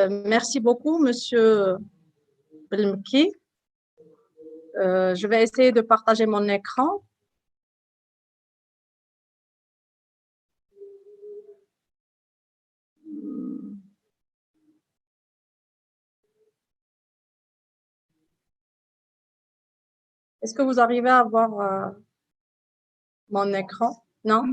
Merci beaucoup, Monsieur Belmki. Je vais essayer de partager mon écran. Est-ce que vous arrivez à voir mon écran? Non?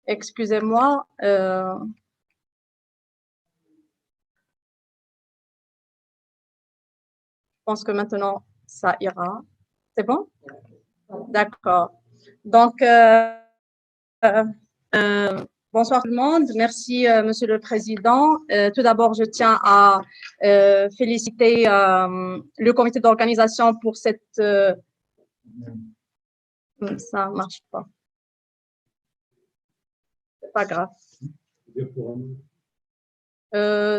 Excusez-moi. Je pense que maintenant, ça ira. C'est bon? D'accord. Donc, bonsoir tout le monde. Merci, Monsieur le Président. Tout d'abord, je tiens à féliciter le comité d'organisation pour cette... ça marche pas. C'est pas grave.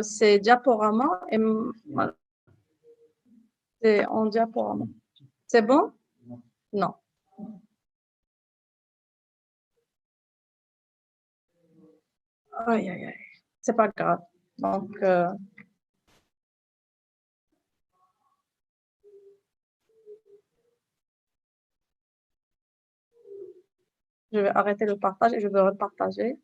C'est diaporama et voilà. C'est en diaporama. C'est bon? Non. Aïe, aïe, aïe. C'est pas grave. Donc, je vais arrêter le partage et je vais repartager.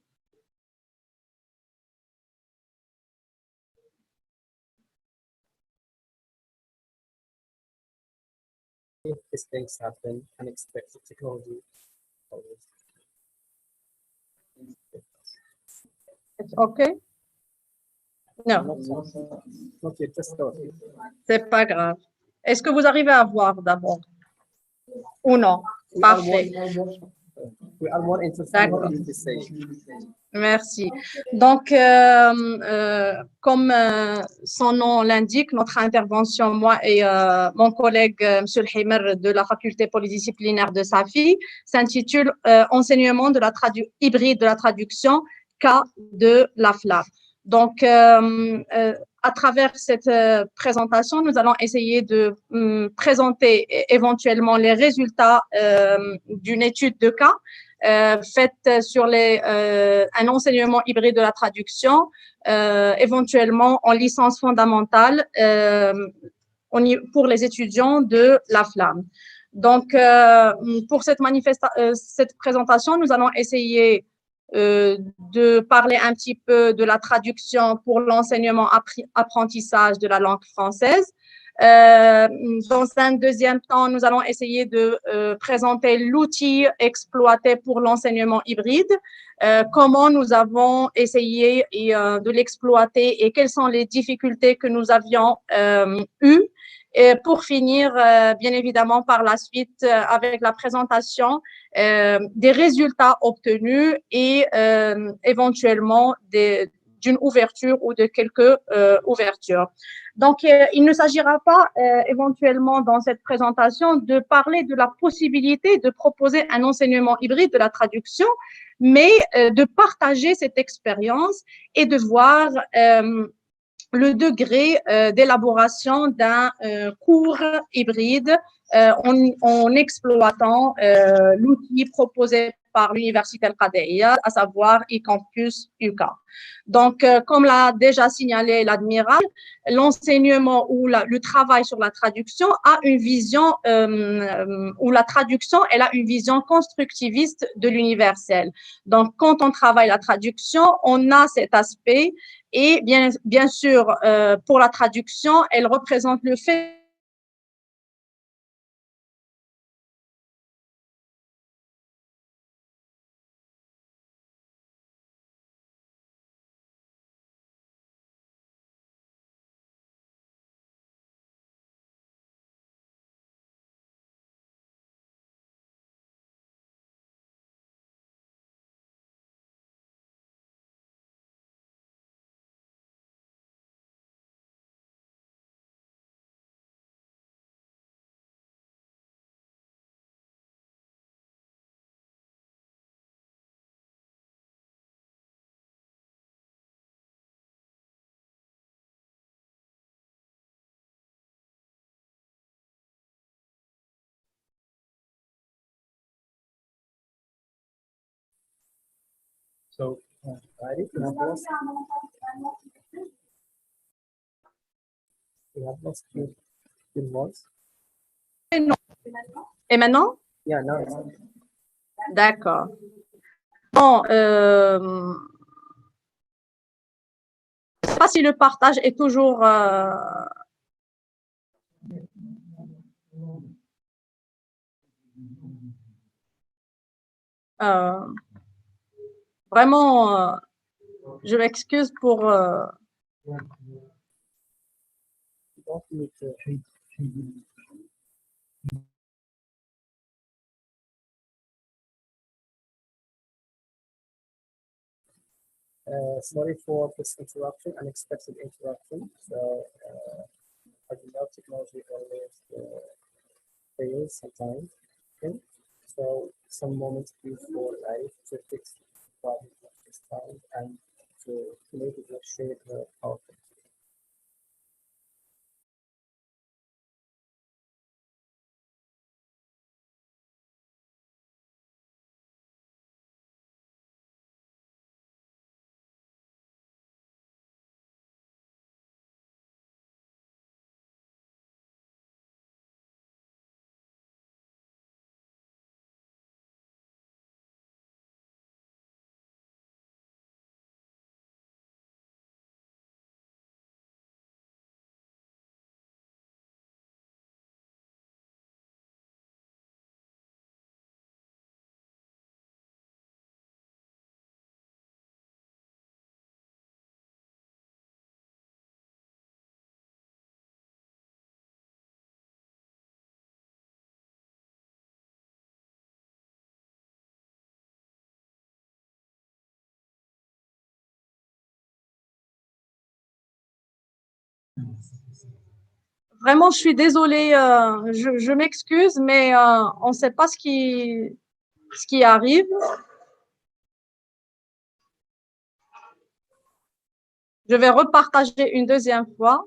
These things happen, unexpected technology. It's okay? Non. Okay, just go. C'est pas grave. Est-ce que vous arrivez à voir d'abord? Ou non? Parfait. We are more interested in what you say. Merci. Donc, comme son nom l'indique, notre intervention, moi et mon collègue, M. Himer, de la faculté polydisciplinaire de Safi, s'intitule Enseignement de la hybride de la traduction, cas de la FLAP. Donc, à travers cette présentation, nous allons essayer de présenter éventuellement les résultats d'une étude de cas faite sur un enseignement hybride de la traduction, éventuellement en licence fondamentale pour les étudiants de la Flamme. Donc, pour cette présentation, nous allons essayer de parler un petit peu de la traduction pour l'enseignement apprentissage de la langue française. Dans un deuxième temps, nous allons essayer de présenter l'outil exploité pour l'enseignement hybride, comment nous avons essayé de l'exploiter et quelles sont les difficultés que nous avions eues. Et pour finir, bien évidemment, par la suite, avec la présentation des résultats obtenus et éventuellement d'une ouverture ou de quelques ouvertures. Donc, il ne s'agira pas éventuellement dans cette présentation de parler de la possibilité de proposer un enseignement hybride de la traduction, mais de partager cette expérience et de voir le degré d'élaboration d'un cours hybride en exploitant l'outil proposé par l'Université Al-Qadiyya, à savoir e-campus UK. Donc, comme l'a déjà signalé l'admiral, l'enseignement ou le travail sur la traduction a une vision, ou la traduction, elle a une vision constructiviste de l'universel. Donc, quand on travaille la traduction, on a cet aspect et bien sûr, pour la traduction, elle représente le fait So, Arif, you have lost your voice. Non. Et maintenant? Yeah, now it's D'accord. Bon, je ne sais pas si le partage est toujours vraiment, je m'excuse pour don't need to. Sorry for this interruption, unexpected interruption. So, as you know, technology always fails sometimes. Okay? So, some moments before life to fix the problem of this time and to make it share the outcome. vraiment, je suis désolée, je m'excuse, mais on ne sait pas ce qui arrive. Je vais repartager une deuxième fois.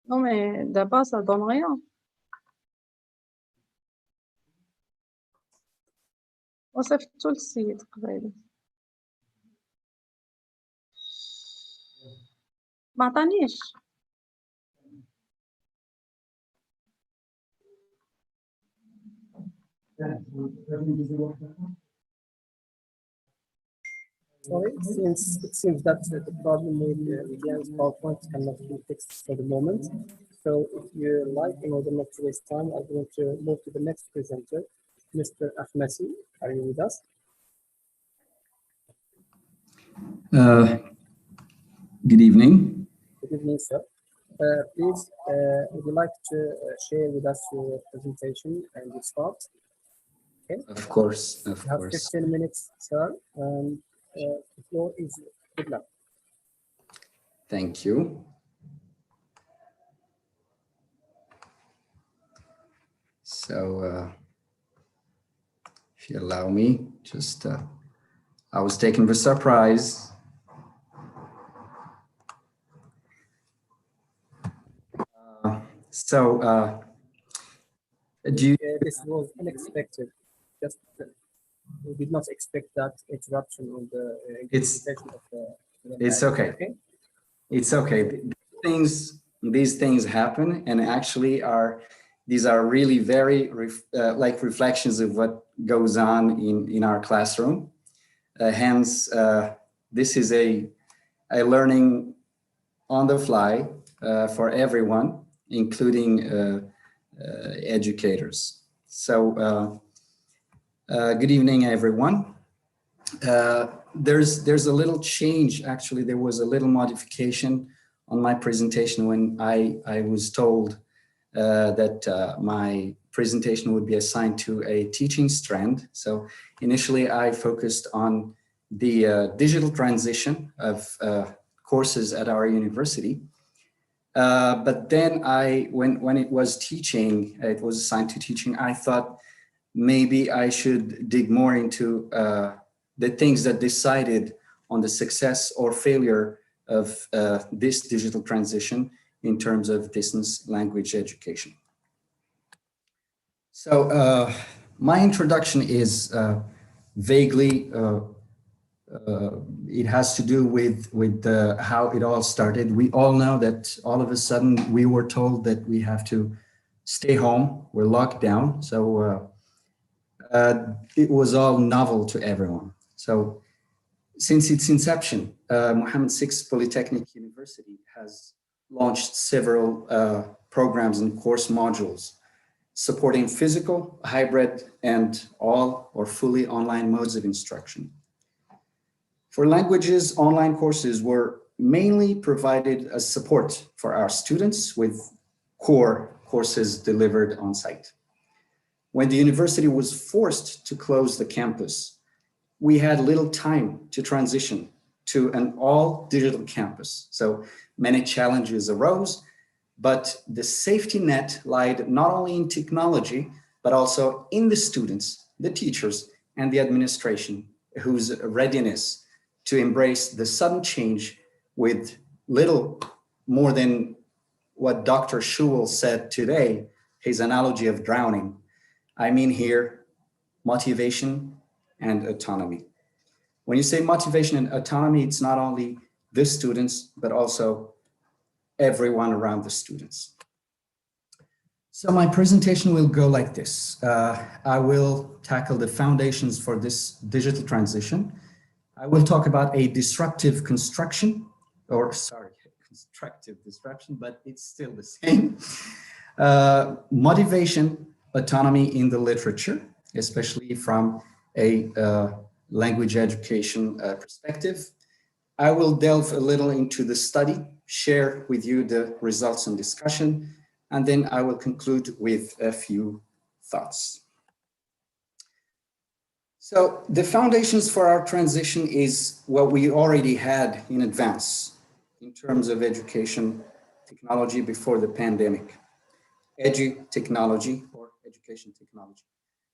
Non, mais d'abord, ça ne donne rien. وصفت السيد قبيل ما عطانيش. Sorry, since it seems that the problem with Ouidiane's PowerPoint cannot be fixed for the moment. So if you like, in order not to waste time, I'm going to move to the next presenter, Mr. Ahmasi. Are you with us? Good evening. Good evening, sir. Please, would you like to share with us your presentation and your start? Okay. Of course, of You have course. 15 minutes, sir, and the floor is good luck. Thank you. So, if you allow me, just I was taken by surprise. This was unexpected. Just we did not expect that interruption on the presentation of the. It's okay. It's okay. These things happen, and actually these are really very like reflections of what goes on in our classroom. Hence, this is a learning on the fly for everyone, including educators. So, good evening, everyone. There's a little change. Actually, there was a little modification on my presentation when I was told that my presentation would be assigned to a teaching strand. So initially, I focused on the digital transition of courses at our university. But then when it was teaching, it was assigned to teaching, I thought maybe I should dig more into the things that decided on the success or failure of this digital transition in terms of distance language education. So my introduction is vaguely, it has to do with how it all started. We all know that all of a sudden we were told that we have to stay home, we're locked down. So it was all novel to everyone. So since its inception, Mohammed VI Polytechnic University has launched several programs and course modules supporting physical, hybrid, and all or fully online modes of instruction. For languages, online courses were mainly provided as support for our students with core courses delivered on site. When the university was forced to close the campus, we had little time to transition to an all digital campus. So many challenges arose, but the safety net lied not only in technology, but also in the students, the teachers, and the administration, whose readiness to embrace the sudden change with little more than what Dr. Schuell said today, his analogy of drowning. I mean here, motivation and autonomy. When you say motivation and autonomy, it's not only the students, but also everyone around the students. So my presentation will go like this. I will tackle the foundations for this digital transition. I will talk about a disruptive construction, or sorry, constructive disruption, but it's still the same. Motivation, autonomy in the literature, especially from a language education perspective. I will delve a little into the study, share with you the results and discussion, and then I will conclude with a few thoughts. So the foundations for our transition is what we already had in advance in terms of education technology before the pandemic. Technology or education technology.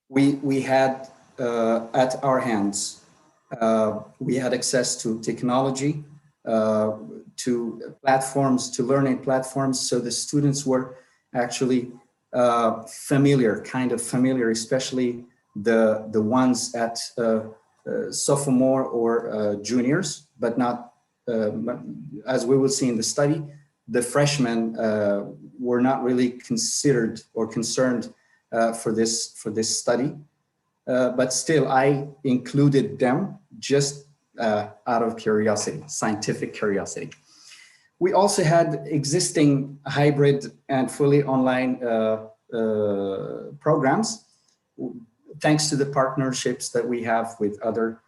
We had at our hands, we had access to technology, to platforms, to learning platforms. So the students were actually kind of familiar, especially the ones at sophomore or juniors, but not, as we will see in the study, the freshmen were not really considered or concerned for this study. But still, I included them just out of curiosity, scientific curiosity. We also had existing hybrid and fully online programs, thanks to the partnerships that we have with other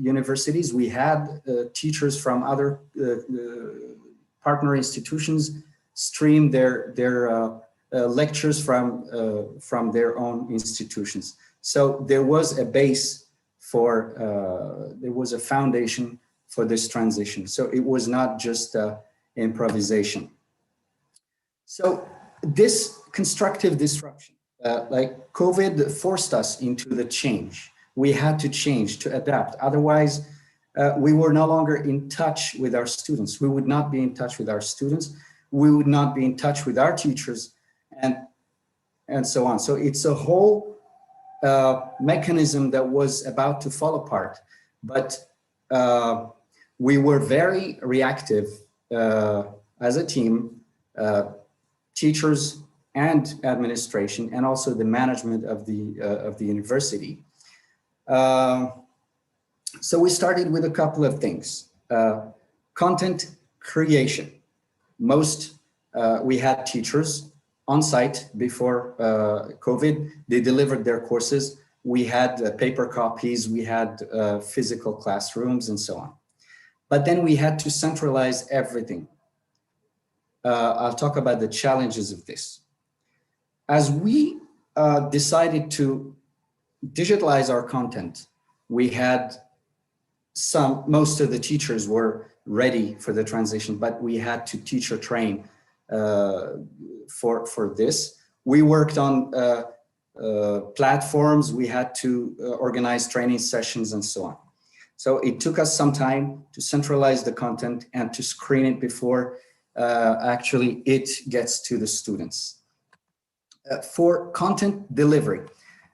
universities. We had teachers from other partner institutions stream their lectures from their own institutions. So there was a base for, there was a foundation for this transition. So it was not just improvisation. So this constructive disruption, like COVID forced us into the change. We had to change, to adapt. Otherwise, we were no longer in touch with our students. We would not be in touch with our students. We would not be in touch with our teachers, and so on. So it's a whole mechanism that was about to fall apart, but we were very reactive as a team, teachers and administration, and also the management of the university. So we started with a couple of things. Content creation. We had teachers on site before COVID. They delivered their courses. We had paper copies, we had physical classrooms and so on. But then we had to centralize everything. I'll talk about the challenges of this. As we decided to digitalize our content, we had most of the teachers were ready for the transition, but we had to teacher train for this. We worked on platforms, we had to organize training sessions and so on. So it took us some time to centralize the content and to screen it before actually it gets to the students. For content delivery,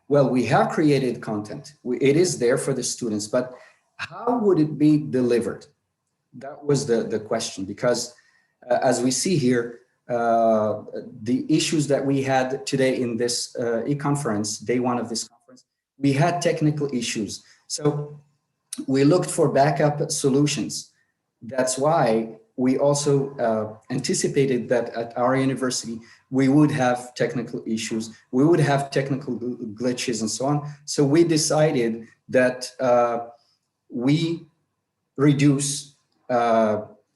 well, we have created content. It is there for the students, but how would it be delivered? That was the question, because as we see here, the issues that we had today in this e-conference, day one of this conference, we had technical issues. So we looked for backup solutions. That's why we also anticipated that at our university, we would have technical issues, we would have technical glitches and so on. So we decided that we reduce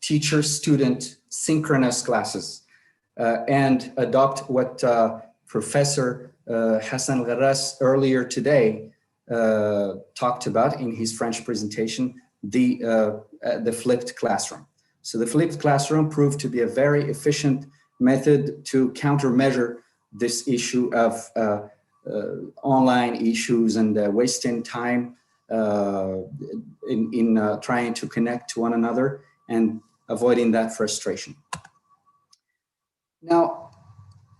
teacher-student synchronous classes and adopt what Professor Hassan Gharras earlier today talked about in his French presentation, the flipped classroom. So the flipped classroom proved to be a very efficient method to countermeasure this issue of online issues and wasting time in trying to connect to one another and avoiding that frustration. Now,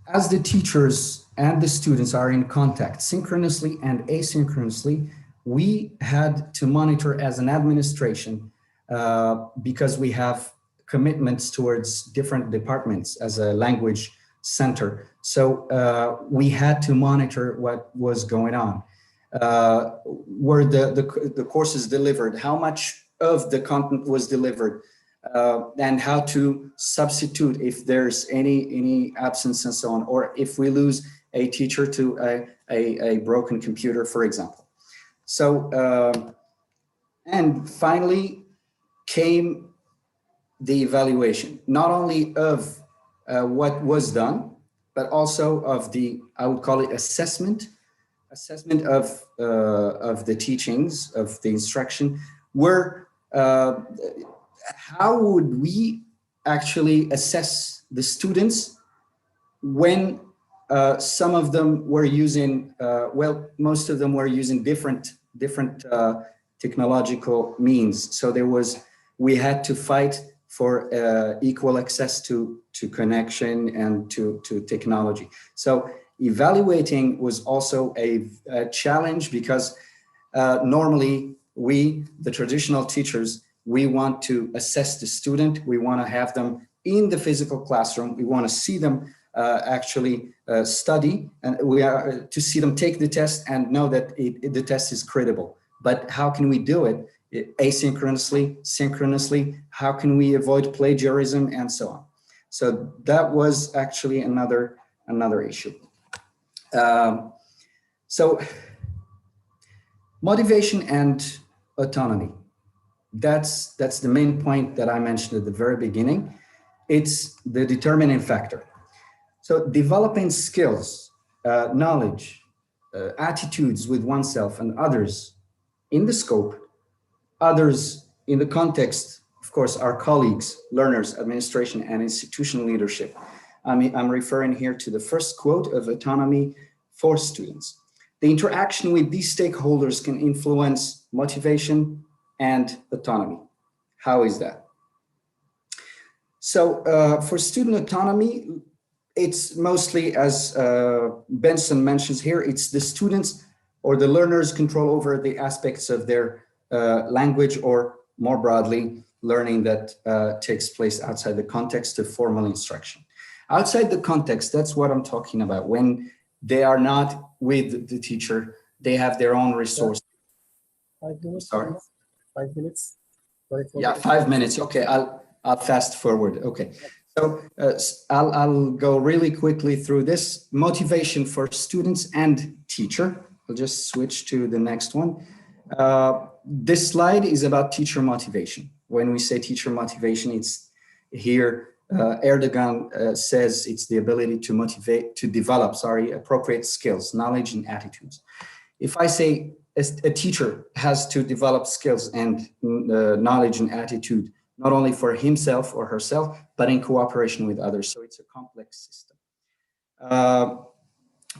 as the teachers and the students are in contact synchronously and asynchronously, we had to monitor as an administration because we have commitments towards different departments as a language center. So we had to monitor what was going on. Were the courses delivered, how much of the content was delivered, and how to substitute if there's any absence and so on, or if we lose a teacher to a broken computer, for example. So, and finally came the evaluation, not only of what was done, but also of the, I would call it assessment of the teachings, of the instruction, where how would we actually assess the students when some of them were using, well, most of them were using different technological means. So we had to fight for equal access to connection and to technology. So evaluating was also a challenge because normally we, the traditional teachers, we want to assess the student. We want to have them in the physical classroom. We want to see them actually study, and we are to see them take the test and know that the test is credible. But how can we do it? Asynchronously, synchronously? How can we avoid plagiarism and so on? So that was actually another issue. So motivation and autonomy. That's the main point that I mentioned at the very beginning. It's the determining factor. So developing skills, knowledge, attitudes with oneself and others in the scope, others in the context, of course, our colleagues, learners, administration, and institutional leadership. I'm referring here to the first quote of autonomy for students. The interaction with these stakeholders can influence motivation and autonomy. How is that? So for student autonomy, it's mostly, as Benson mentions here, it's the students or the learners' control over the aspects of their language, or more broadly, learning that takes place outside the context of formal instruction. Outside the context, that's what I'm talking about. When they are not with the teacher, they have their own resource. 5 minutes. Sorry. 5 minutes. Yeah, 5 minutes. Okay, I'll fast forward. Okay, so I'll go really quickly through this. Motivation for students and teacher. I'll just switch to the next one. This slide is about teacher motivation. When we say teacher motivation, it's here. Erdogan says it's the ability to develop appropriate skills, knowledge, and attitudes. If I say a teacher has to develop skills and knowledge and attitude, not only for himself or herself, but in cooperation with others. So it's a complex system.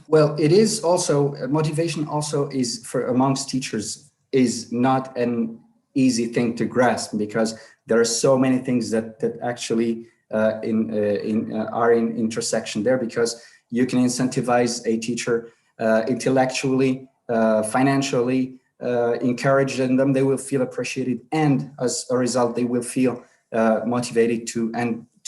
Well, it is also, motivation also is for amongst teachers is not an easy thing to grasp, because there are so many things that actually are in intersection there, because you can incentivize a teacher intellectually, financially, encourage them, they will feel appreciated, and as a result, they will feel motivated to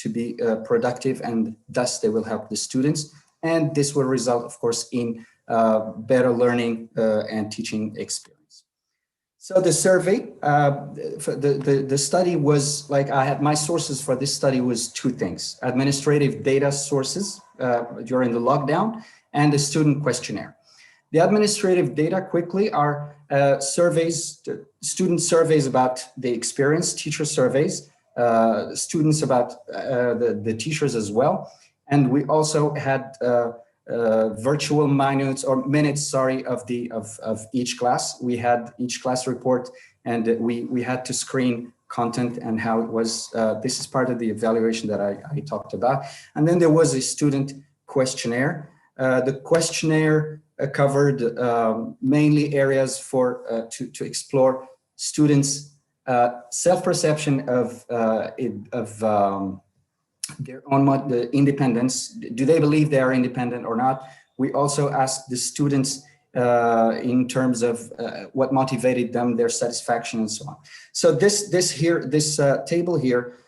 be productive, and thus they will help the students. And this will result, of course, in better learning and teaching experience. So the survey, the study was like, I had my sources for this study was two things: administrative data sources during the lockdown, and the student questionnaire. The administrative data quickly are surveys, student surveys about the experience, teacher surveys, students about the teachers as well. And we also had virtual minutes or minutes, sorry, of each class. We had each class report, and we had to screen content and how it was. This is part of the evaluation that I talked about. And then there was a student questionnaire. The questionnaire covered mainly areas for to explore students' self-perception of their own the independence. Do they believe they are independent or not? We also asked the students in terms of what motivated them, their satisfaction, and so on. So this table here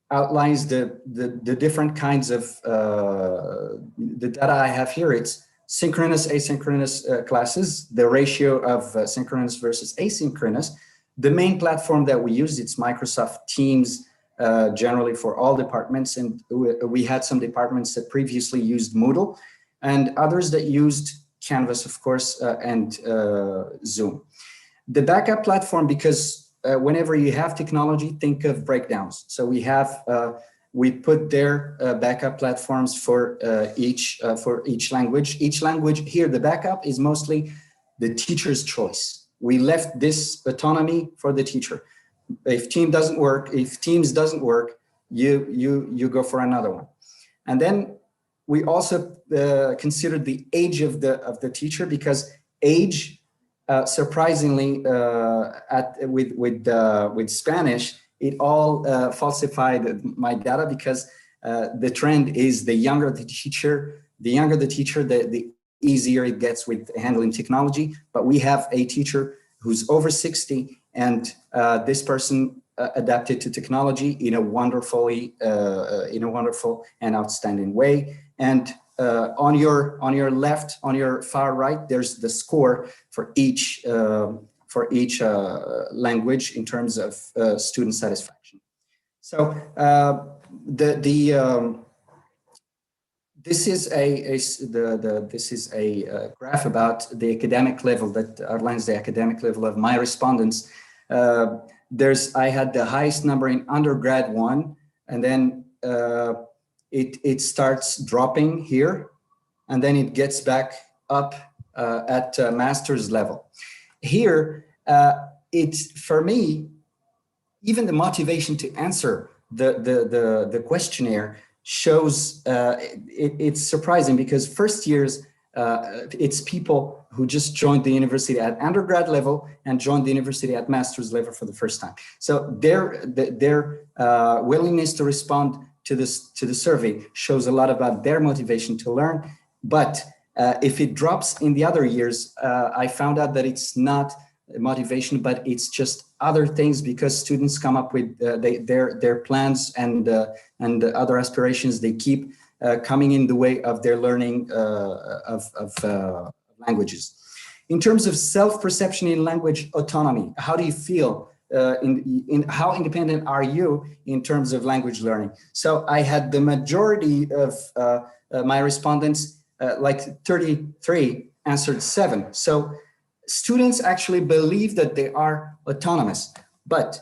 outlines the different kinds of the data I have here. It's synchronous, asynchronous classes, the ratio of synchronous versus asynchronous. The main platform that we use, it's Microsoft Teams, generally for all departments, and we had some departments that previously used Moodle, and others that used Canvas, of course, and Zoom. The backup platform, because whenever you have technology, think of breakdowns. So we put their backup platforms for each language. Each language here, the backup is mostly the teacher's choice. We left this autonomy for the teacher. If Teams doesn't work, you go for another one. And then we also considered the age of the teacher, because age, surprisingly, with Spanish, it all falsified my data, because the trend is the younger the teacher, the easier it gets with handling technology. But we have a teacher who's over 60, and this person adapted to technology in a wonderful and outstanding way. And on your left, on your far right, there's the score for each language in terms of student satisfaction. So this is a graph about the academic level that outlines the academic level of my respondents. I had the highest number in undergrad 1, and then it starts dropping here, and then it gets back up at master's level. Here, for me, even the motivation to answer the questionnaire shows it's surprising, because first years, it's people who just joined the university at undergrad level and joined the university at master's level for the first time. So their willingness to respond to the survey shows a lot about their motivation to learn. But if it drops in the other years, I found out that it's not motivation, but it's just other things, because students come up with their plans and other aspirations. They keep coming in the way of their learning of languages. In terms of self-perception in language autonomy, how do you feel? How independent are you in terms of language learning? So I had the majority of my respondents, like 33, answered 7. So students actually believe that they are autonomous. But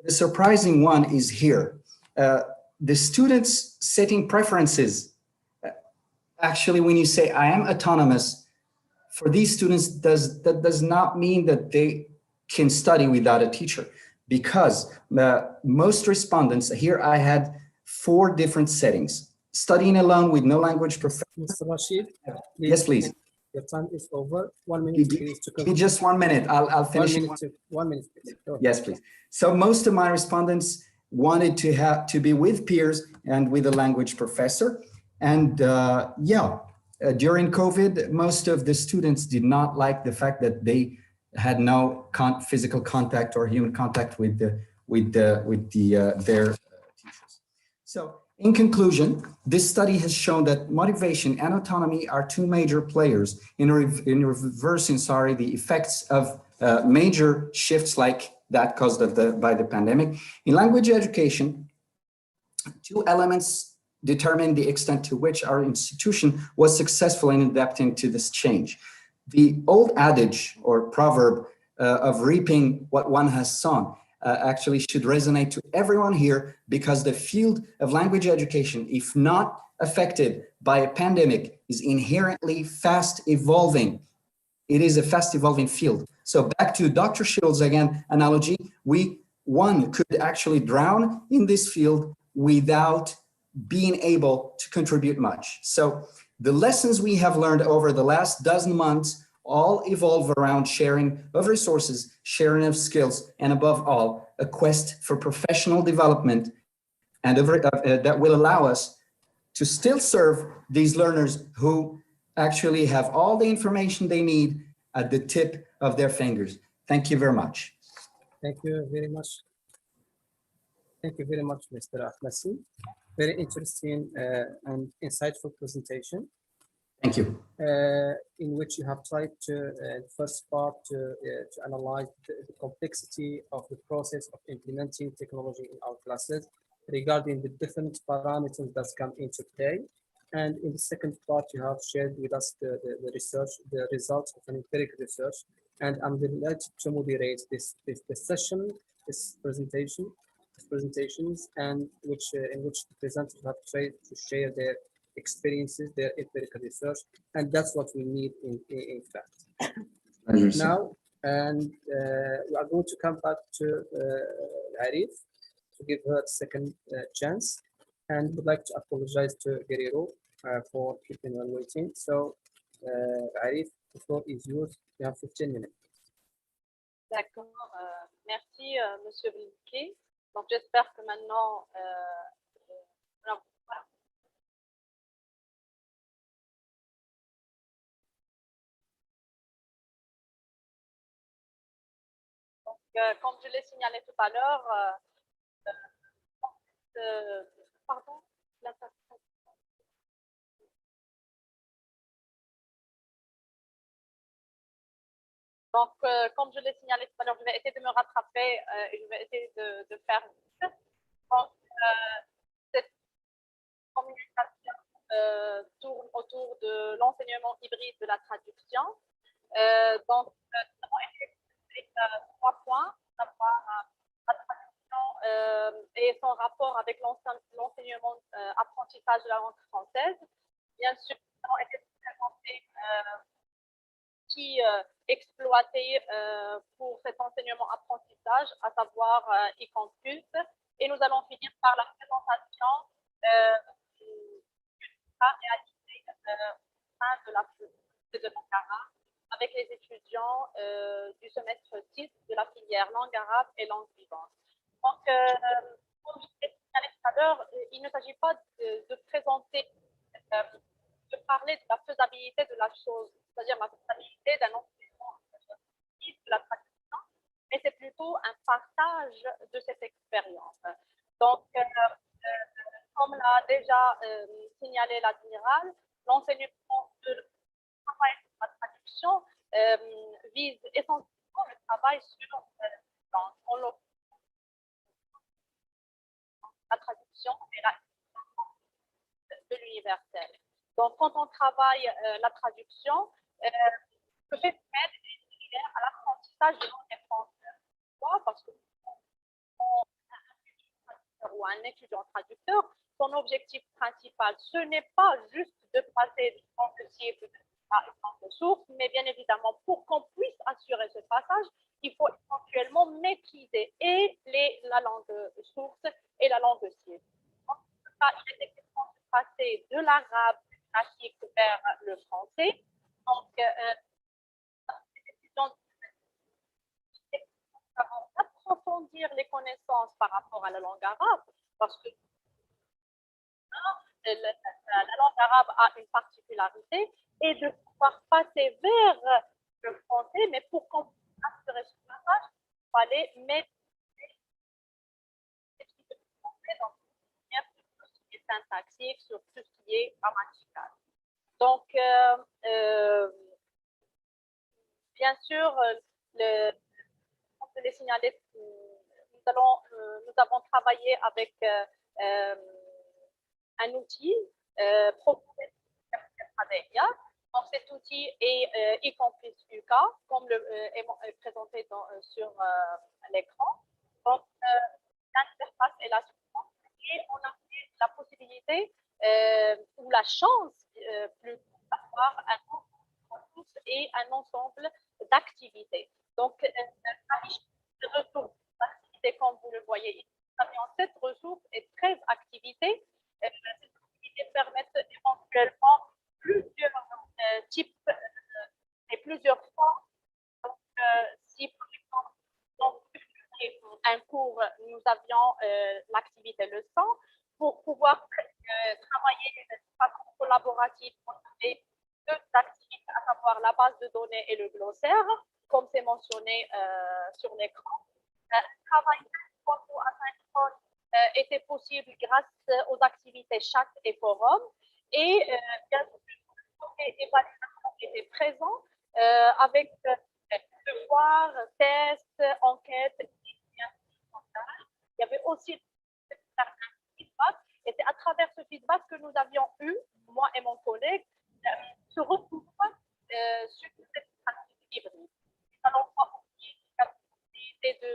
the surprising one is here. The students setting preferences, actually, when you say I am autonomous, for these students, that does not mean that they can study without a teacher, because most respondents, here I had 4 different settings. studying alone with no language professor. Mr. Rashid, Yes, please. Your time is over. 1 minute, please. Give me just 1 minute. I'll finish. 1 minute, please. Yes, please. So most of my respondents wanted to be with peers and with a language professor. And during COVID, most of the students did not like the fact that they had no physical contact or human contact with their teachers. So in conclusion, this study has shown that motivation and autonomy are two major players in reversing the effects of major shifts like that caused by the pandemic. In language education, two elements determine the extent to which our institution was successful in adapting to this change. The old adage or proverb of reaping what one has sown actually should resonate to everyone here, because the field of language education, if not affected by a pandemic, is inherently fast evolving. It is a fast evolving field. So back to Dr. Schill's again analogy, one could actually drown in this field without being able to contribute much. So the lessons we have learned over the last dozen months all evolve around sharing of resources, sharing of skills, and above all, a quest for professional development and that will allow us to still serve these learners who actually have all the information they need at the tip of their fingers. Thank you very much. Thank you very much. Thank you very much, Mr. Ahmasi. Very interesting and insightful presentation. Thank you. In which you have tried to, first part, to analyze the complexity of the process of implementing technology in our classes regarding the different parameters that come into play. And in the second part, you have shared with us the research, the results of an empirical research. And I'm delighted to moderate this session, this presentations, and in which the presenters have tried to share their experiences, their empirical research, and that's what we need in fact. Now, and we are going to come back to Arif to give her a second chance, and would like to apologize to Guerrero for keeping her waiting. So, Arif, the floor is yours. You have 15 minutes. D'accord. Merci, Monsieur Blinquet. Donc, j'espère que maintenant, alors, voilà. Donc, comme je l'ai signalé tout à l'heure, pardon, donc, comme je l'ai signalé tout à l'heure, je vais essayer de me rattraper et je vais essayer de faire vite. Donc, cette communication tourne autour de l'enseignement hybride de la traduction. Donc, nous avons essayé de 3 points, savoir la traduction et son rapport avec l'enseignement apprentissage de la langue française. Bien sûr, nous avons essayé de présenter qui exploité pour cet enseignement apprentissage, à savoir e-campus. Et nous allons finir par la présentation réalisée au sein de l'ANCARA avec les étudiants du semestre 6 de la filière langue arabe et langue vivante. Donc, comme je l'ai signalé tout à l'heure, il ne s'agit pas de présenter, de parler de la faisabilité de la chose, c'est-à-dire la faisabilité d'un enseignement de la traduction, mais c'est plutôt un partage de cette expérience. Donc, comme l'a déjà signalé l'admiral, l'enseignement de la traduction vise essentiellement le travail sur la traduction et de l'universel. Donc, quand on travaille la traduction, ce fait est similaire à l'apprentissage de langue française. Pourquoi? Parce que ou un étudiant traducteur, son objectif principal, ce n'est pas juste de passer du langue cible à une langue source, mais bien évidemment, pour qu'on puisse assurer ce passage, il faut éventuellement maîtriser et la langue source et la langue cible. Donc, il est question de passer l'arabe pratique vers le français. Donc, approfondir les connaissances par rapport à la langue arabe, parce que la langue arabe a une particularité, et de pouvoir passer vers le français, mais pour qu'on puisse assurer ce passage, il fallait mettre dans tout ce qui est syntaxique, sur tout ce qui est grammatical. Donc, bien sûr, je les signaler, nous avons travaillé avec un outil proposé par donc cet outil est y compris UK, comme est présenté sur l'écran. Donc, l'interface est la suivante et on a la possibilité ou la chance d'avoir un ressources et un ensemble d'activités. Donc, la fiche de ressources d'activités, comme vous le voyez ici, nous avions 7 ressources et 13 activités. Ces activités permettent éventuellement plusieurs types et plusieurs formes. Donc, si par exemple, dans un cours, nous avions l'activité leçon, pour pouvoir travailler de façon collaborative, on avait 2 activités, à savoir la base de données et le glossaire, comme c'est mentionné sur l'écran. Travail asynchrone était possible grâce aux activités chat et forum. Et bien sûr, évaluation était présent avec devoirs, tests, enquêtes. Il y avait aussi un feedback, et c'est à travers ce feedback que nous avions eu, moi et mon collègue, ce retour sur cette pratique hybride. Nous allons aussi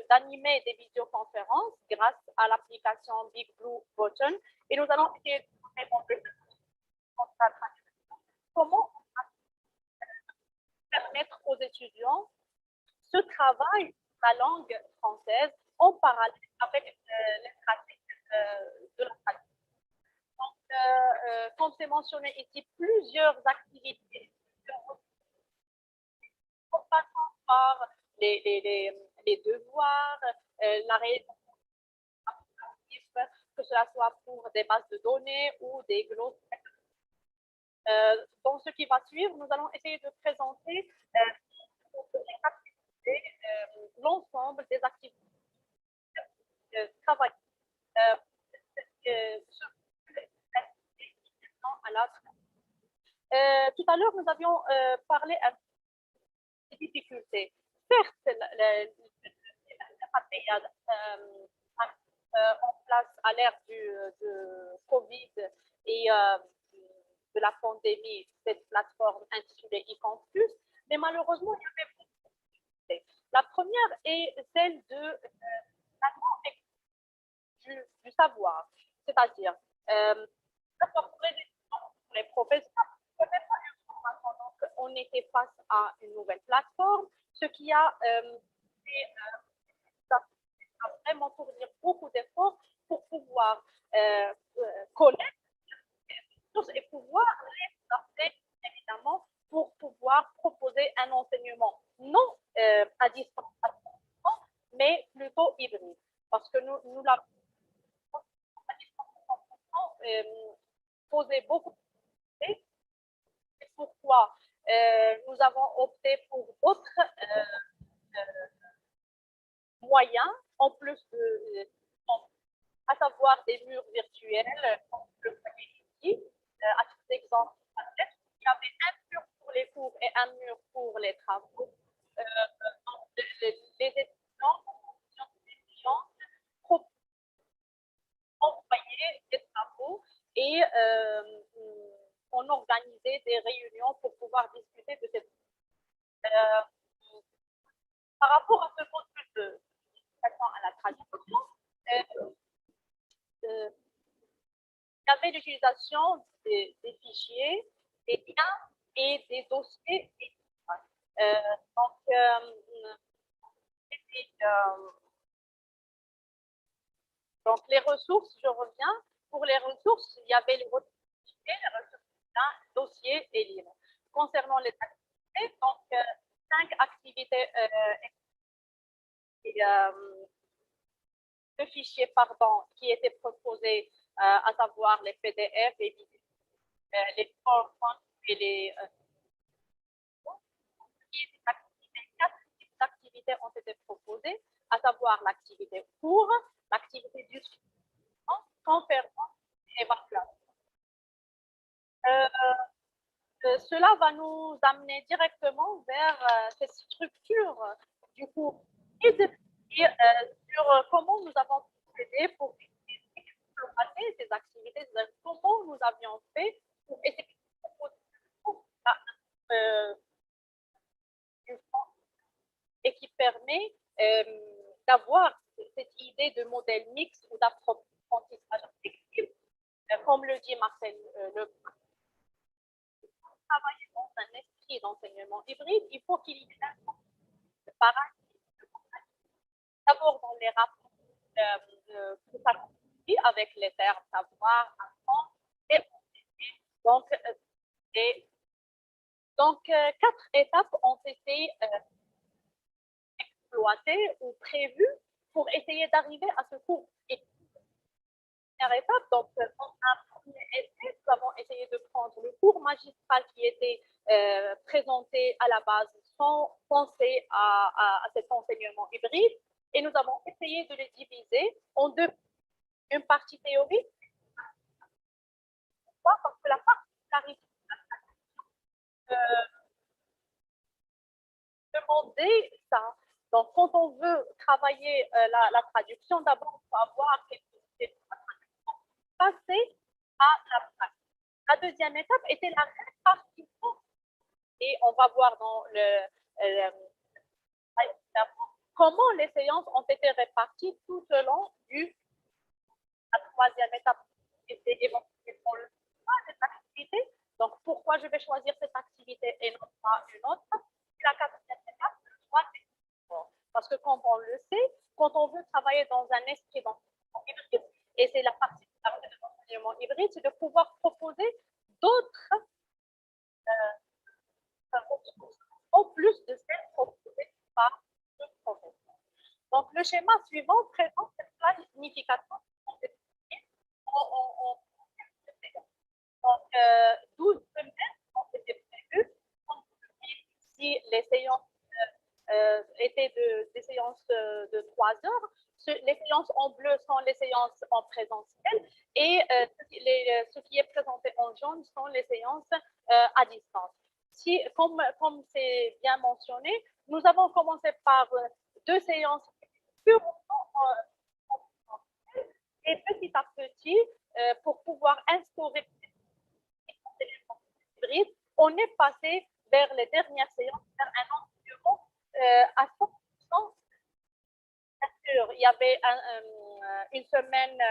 d'animer des visioconférences grâce à l'application Big Blue Button, et nous allons essayer de répondre comment permettre aux étudiants ce travail de la langue française en parallèle avec les pratiques de la pratique. Donc, comme c'est mentionné ici, plusieurs activités en passant par les devoirs, la réalisation, que cela soit pour des bases de données ou des glossaires. Dans ce qui va suivre, nous allons essayer de présenter l'ensemble des activités travaillées tout à l'heure, nous avions parlé des difficultés. Certes, en place à l'ère de Covid et de la pandémie, cette plateforme intitulée e-campus, mais malheureusement, il y avait beaucoup de difficultés. La première est celle de du savoir, c'est-à-dire pour les professeurs, donc on était face à une nouvelle plateforme, ce qui a vraiment fournir beaucoup d'efforts pour pouvoir connaître et pouvoir les adapter, évidemment, pour pouvoir proposer un enseignement non à distance, mais plutôt hybride. Parce que nous l'avons posé beaucoup de questions. C'est pourquoi nous avons opté pour d'autres moyens, en plus de, à savoir des murs virtuels, comme le voyez ici, à titre d'exemple, il y avait un mur pour les cours et un mur pour les travaux. Les étudiants envoyaient des travaux et on organisait des réunions pour pouvoir discuter de cette. Par rapport à ce module de à la traduction, il y avait l'utilisation des fichiers, des liens et des dossiers. Donc, les ressources, je reviens. Pour les ressources, il y avait les ressources ressources humaines, dossiers et livres. Concernant les activités, donc 5 activités et, de fichiers pardon, qui étaient proposés, à savoir les PDF, les PowerPoint et les activités. 4 types d'activités ont été proposées, à savoir l'activité cours, l'activité du suivant, conférence et évaluation. Cela va nous amener directement vers cette structure du cours et sur comment nous avons procédé pour exploiter ces activités, comment nous avions fait pour essayer de proposer et qui permet d'avoir cette idée de modèle mixte ou d'apprentissage effectif, comme le dit Marcel travailler dans un esprit d'enseignement hybride, il faut qu'il y ait un paradigme d'abord dans les rapports que ça construit avec les termes savoir, apprendre et donc, 4 étapes ont été exploitées ou prévues pour essayer d'arriver à ce cours. Première étape, donc, dans un premier essai, nous avons essayé de prendre le cours magistral qui était présenté à la base sans penser à cet enseignement hybride et nous avons essayé de les diviser en deux. Une partie théorique, parce que la partie demander ça. Donc, quand on veut travailler la traduction, d'abord, il faut avoir quelque passer à la pratique. La deuxième étape était la répartition et on va voir dans comment les séances ont été réparties tout au long du. La troisième étape était éventuellement le choix des activités. Donc, pourquoi je vais choisir cette activité et non pas une autre? Et la quatrième étape, le choix des supports. Parce que quand on le sait, quand on veut travailler dans un esprit d'enseignement hybride, et c'est la particularité de l'enseignement hybride, c'est de pouvoir proposer d'autres ressources, en plus de celles proposées par le professeur. Donc, le schéma suivant présente cette planification. Donc, 12 semaines ont été prévues. Si les séances étaient des séances de 3 heures, les séances en bleu sont les séances en présentiel et ce qui est présenté en jaune sont les séances à distance. Comme c'est bien mentionné, nous avons commencé par 2 séances purement en présentiel et petit à petit, pour pouvoir instaurer hybride, on est passé vers les dernières séances, vers un enseignement à 100%. Il y avait une semaine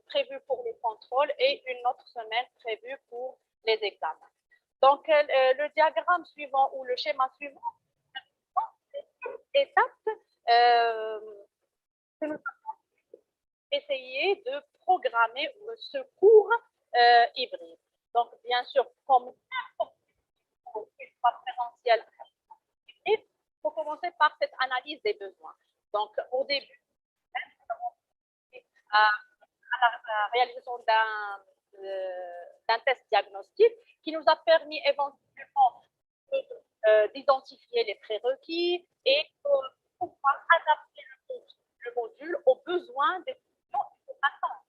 prévue pour les contrôles et une autre semaine prévue pour les examens. Donc, le diagramme suivant ou le schéma suivant, étape que nous avons essayé de programmer ce cours hybride. Donc, bien sûr, comme une fois présentiel, il faut commencer par cette analyse des besoins. Donc, au début, à la réalisation d'un test diagnostique qui nous a permis éventuellement d'identifier les prérequis et de pouvoir adapter le module aux besoins des étudiants et des attentes.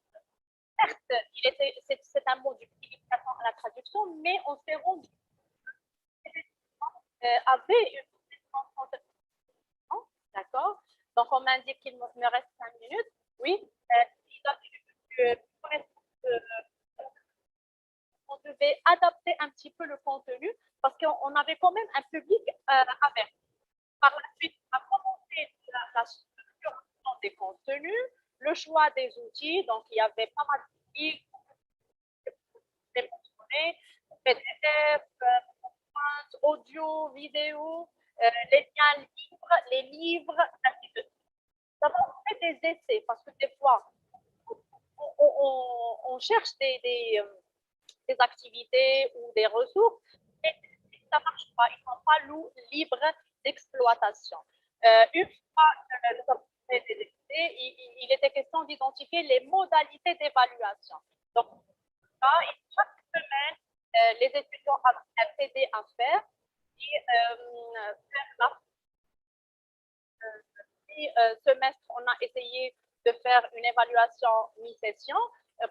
Certes, c'est un module qui attend à la traduction, mais on s'est rendu que les étudiants avaient une conception. D'accord? Donc, on m'indique qu'il me reste 5 minutes. Oui. On devait adapter un petit peu le contenu parce qu'on avait quand même un public averti. Par la suite, on a commencé la structuration des contenus, le choix des outils. Donc, il y avait pas mal d'outils, PDF, audio, vidéo, les liens libres, les livres, ainsi de suite. Nous avons fait des essais parce que des fois, on cherche des des activités ou des ressources, et ça ne marche pas, ils ne sont pas libres d'exploitation. Une fois que nous avons fait des essais, il était question d'identifier les modalités d'évaluation. Donc, chaque semaine, les étudiants ont aidé à faire et semestre, on a essayé de faire une évaluation mi-session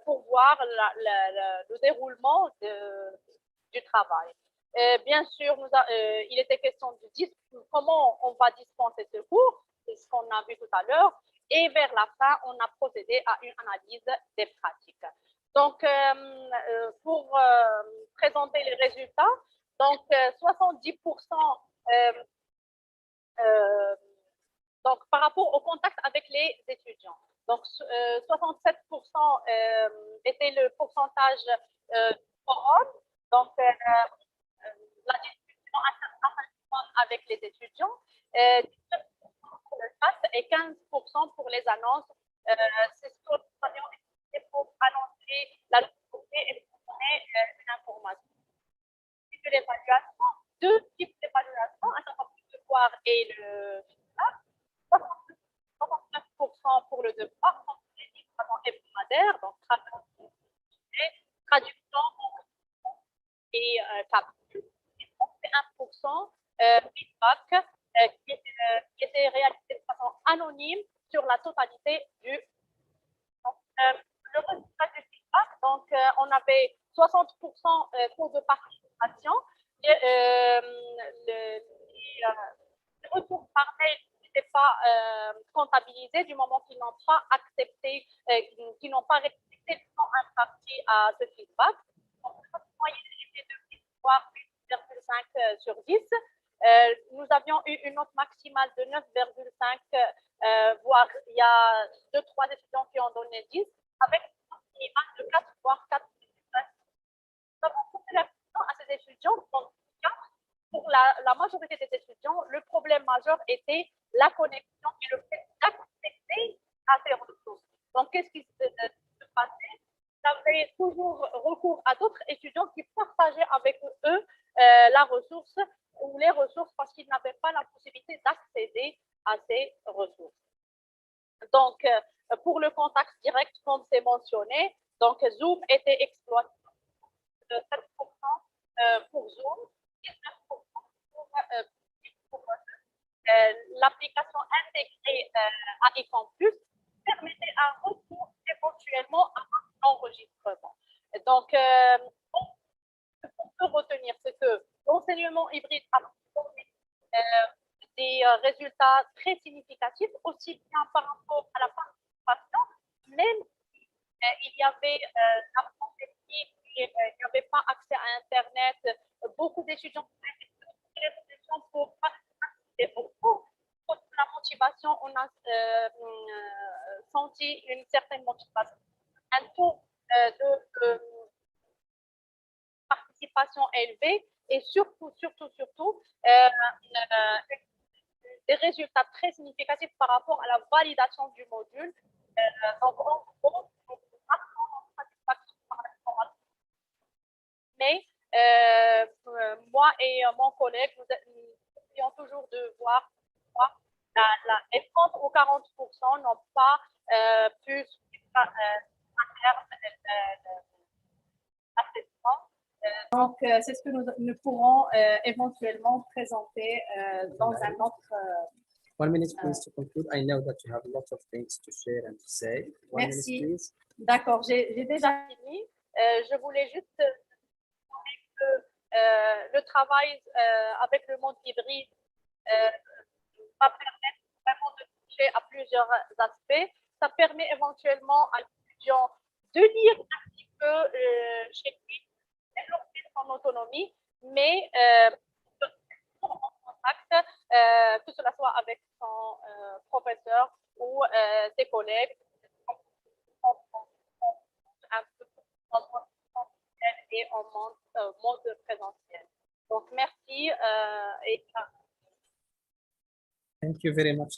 pour voir le déroulement du travail. Bien sûr, il était question de comment on va dispenser ce cours, c'est ce qu'on a vu tout à l'heure, et vers la fin, on a procédé à une analyse des pratiques. Donc, pour présenter les résultats, donc 70% donc, par rapport au contact avec les étudiants. Donc, 67% était le pourcentage forum. Donc, la discussion avec les étudiants, 19% pour le chat et 15% pour les annonces. C'est ce que nous avions utilisé pour annoncer la nouveauté et pour donner une information. De l'évaluation, deux types d'évaluation, à savoir le devoir et le feedback. 69% pour le devoir, hebdomadaire, donc traduction et capture, et 31% feedback qui était réalisé de façon anonyme sur la totalité du. Donc, le résultat du feedback, donc on avait 60% taux de participation et le retour par mail n'était pas comptabilisé du moment qu'ils n'ont pas accepté, qu'ils n'ont pas respecté le temps imparti à ce feedback. Donc, la moyenne était de 8,5 sur 10. Nous avions eu une note maximale de 9,5, voire il y a 2-3 étudiants qui ont donné 10, avec une note minimale de 4, voire 4,5. Nous avons posé la question à ces étudiants, donc 4. Pour la majorité des étudiants, le problème majeur était la connexion et le fait d'accéder à ces ressources. Donc, qu'est-ce qui se passait? Ils avaient toujours recours à d'autres étudiants qui partageaient avec eux la ressource ou les ressources parce qu'ils n'avaient pas la possibilité d'accéder à ces ressources. Donc, pour le contact direct, comme c'est mentionné, donc Zoom était exploité de 7% pour Zoom, 19% pour l'application intégrée à eCampus permettait un retour éventuellement à un enregistrement. Donc, ce qu'on peut retenir, c'est que l'enseignement hybride a des résultats très significatifs, aussi bien par rapport à la participation, même si il y avait la pandémie, il n'y avait pas accès à Internet, beaucoup d'étudiants pour participer au cours. Pour la motivation, on a senti une certaine motivation, un taux de participation élevée et surtout, des résultats très significatifs par rapport à la validation du module. Donc, en gros, mais moi et mon collègue, nous essayons toujours de voir les 30 ou 40% n'ont pas pu suivre l'assessment. Donc, c'est ce que nous pourrons éventuellement présenter dans un autre. 1 minute, please, to conclude. I know that you have a lot of things to share and to say. 1 minute, please. D'accord, j'ai déjà fini. Je voulais juste dire que le travail avec le monde hybride va permettre vraiment de toucher à plusieurs aspects. Ça permet éventuellement à l'étudiant de lire un petit peu chez lui, développer son autonomie, mais en contact, que cela soit avec son professeur ou ses collègues, un peu en mode et en mode présentiel. Donc, merci. Thank you very much.